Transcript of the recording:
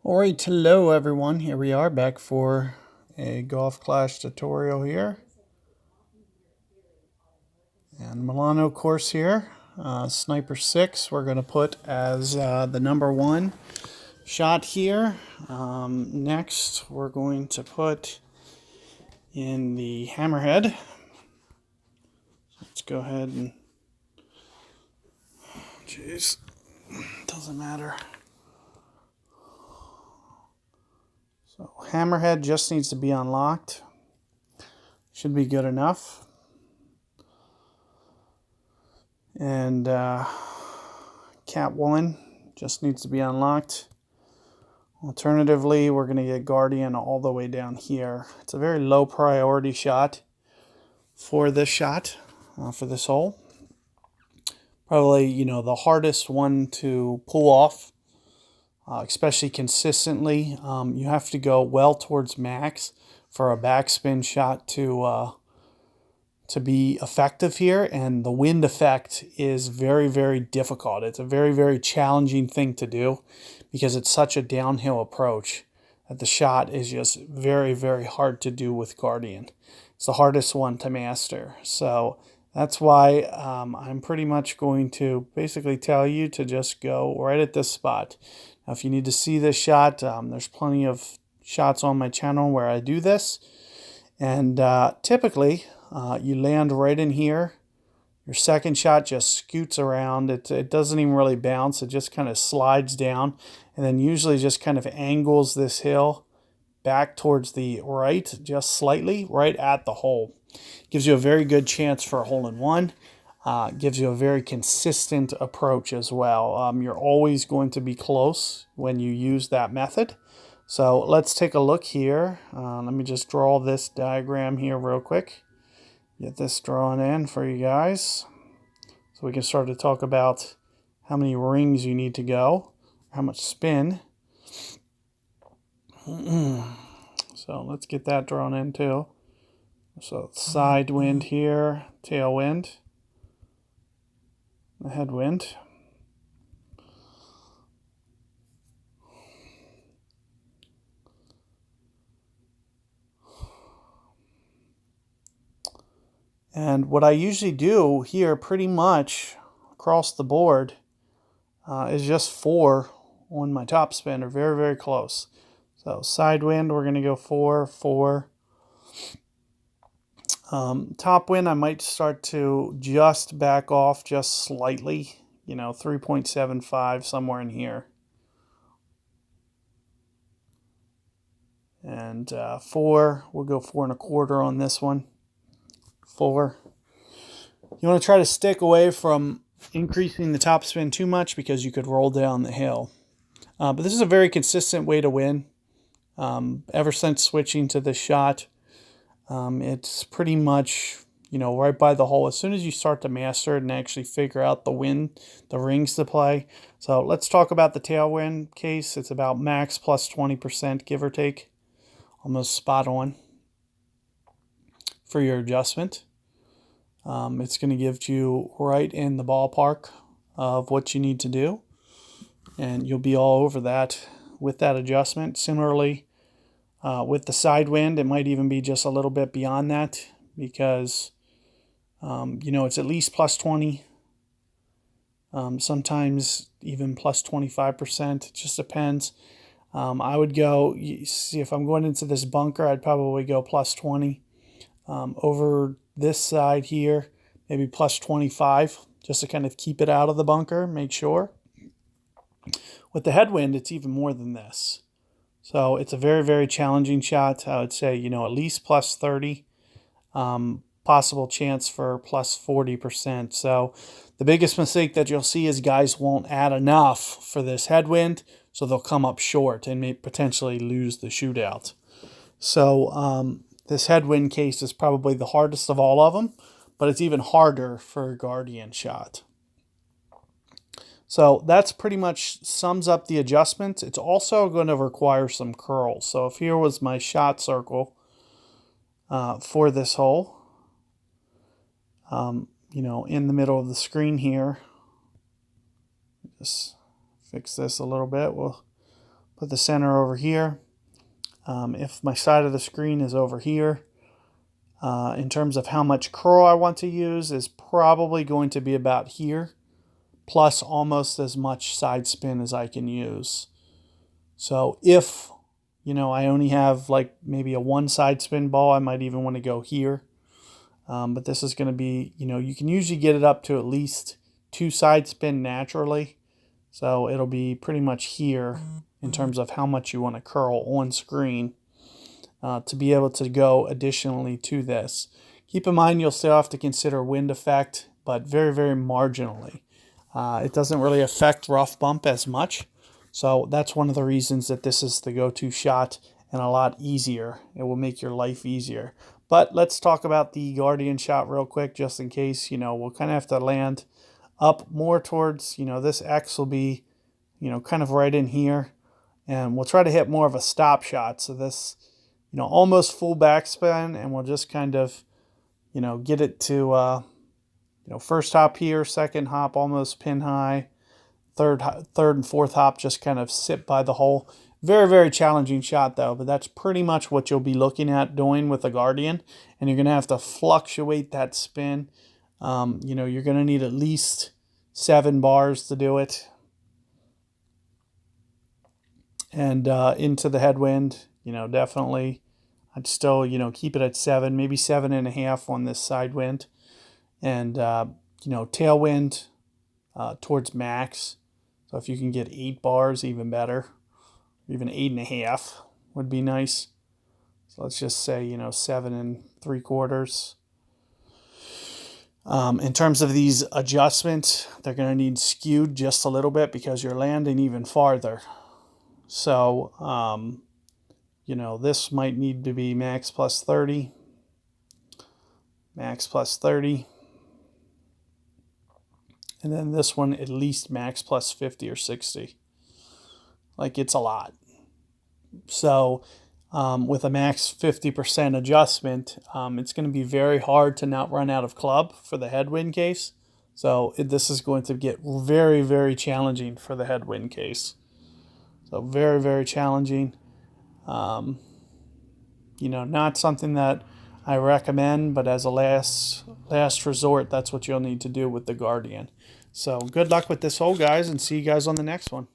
Alright, hello everyone. Here we are back for a golf clash tutorial here. And Milano course here. Sniper 6 we're going to put as the number 1 shot here. Next we're going to put in the hammerhead. Let's go ahead and... Jeez, doesn't matter. So hammerhead just needs to be unlocked. Should be good enough. And Cat 1 just needs to be unlocked. Alternatively, we're going to get Guardian all the way down here. It's a very low priority shot for this for this hole. Probably, the hardest one to pull off, especially consistently. You have to go well towards max for a backspin shot to be effective here, and the wind effect is very, very difficult. It's a very, very challenging thing to do because it's such a downhill approach that the shot is just very, very hard to do with Guardian. It's the hardest one to master. So that's why I'm pretty much going to basically tell you to just go right at this spot. Now, if you need to see this shot, there's plenty of shots on my channel where I do this. And typically, you land right in here. Your second shot just scoots around. It doesn't even really bounce. It just kind of slides down and then usually just kind of angles this hill back towards the right, just slightly, right at the hole. Gives you a very good chance for a hole-in-one. Gives you a very consistent approach as well. You're always going to be close when you use that method. So let's take a look here. Let me just draw this diagram here real quick. Get this drawn in for you guys. So we can start to talk about how many rings you need to go, how much spin. So let's get that drawn in too. So side wind here, tailwind, the headwind. And what I usually do here pretty much across the board is just 4 on my top spin, or very, very close. So side wind, we're going to go 4, 4. Top wind, I might start to just back off just slightly, 3.75, somewhere in here. And 4, we'll go 4.25 on this one. 4. You want to try to stick away from increasing the topspin too much because you could roll down the hill. But this is a very consistent way to win. Ever since switching to this shot, it's pretty much, right by the hole. As soon as you start to master it and actually figure out the rings to play. So let's talk about the tailwind case. It's about max plus 20%, give or take. Almost spot on for your adjustment. It's going to give you right in the ballpark of what you need to do, and you'll be all over that with that adjustment. Similarly, with the side wind, it might even be just a little bit beyond that because, it's at least plus 20, sometimes even plus 25%. It just depends. I would go, see, if I'm going into this bunker, I'd probably go plus 20. Over this side here, maybe plus 25, just to kind of keep it out of the bunker, make sure. With the headwind, it's even more than this. So it's a very, very challenging shot. I would say, at least plus 30, possible chance for plus 40%. So the biggest mistake that you'll see is guys won't add enough for this headwind, so they'll come up short and may potentially lose the shootout. So this headwind case is probably the hardest of all of them, but it's even harder for a Guardian shot. So that's pretty much sums up the adjustments. It's also going to require some curls. So if here was my shot circle for this hole, in the middle of the screen here, just fix this a little bit. We'll put the center over here. If my side of the screen is over here, in terms of how much curl I want to use, is probably going to be about here, plus almost as much side spin as I can use. So if, I only have like maybe a one side spin ball, I might even want to go here. But this is going to be, you can usually get it up to at least two side spin naturally. So it'll be pretty much here in terms of how much you want to curl on screen to be able to go additionally to this. Keep in mind you'll still have to consider wind effect, but very, very marginally. It doesn't really affect rough bump as much. So that's one of the reasons that this is the go-to shot and a lot easier. It will make your life easier. But let's talk about the Guardian shot real quick, just in case. We'll kind of have to land up more towards, this X will be, kind of right in here. And we'll try to hit more of a stop shot. So this, almost full backspin, and we'll just kind of, get it to, first hop here, second hop almost pin high, third and fourth hop just kind of sit by the hole. Very, very challenging shot though, but that's pretty much what you'll be looking at doing with the Guardian, and you're going to have to fluctuate that spin. You're going to need at least 7 bars to do it. And into the headwind, definitely I'd still, keep it at 7, maybe 7.5 on this side wind. And, tailwind towards max. So if you can get 8 bars, even better. Even 8.5 would be nice. So let's just say, 7 3/4. In terms of these adjustments, they're going to need skewed just a little bit because you're landing even farther. So, this might need to be max plus 30. Max plus 30. And then this one at least max plus 50 or 60. Like, it's a lot. So with a max 50% adjustment, it's going to be very hard to not run out of club for the headwind case. So this is going to get very, very challenging for the headwind case. So very, very challenging. Not something that I recommend, but as a last resort, that's what you'll need to do with the Guardian. So good luck with this hole, guys, and see you guys on the next one.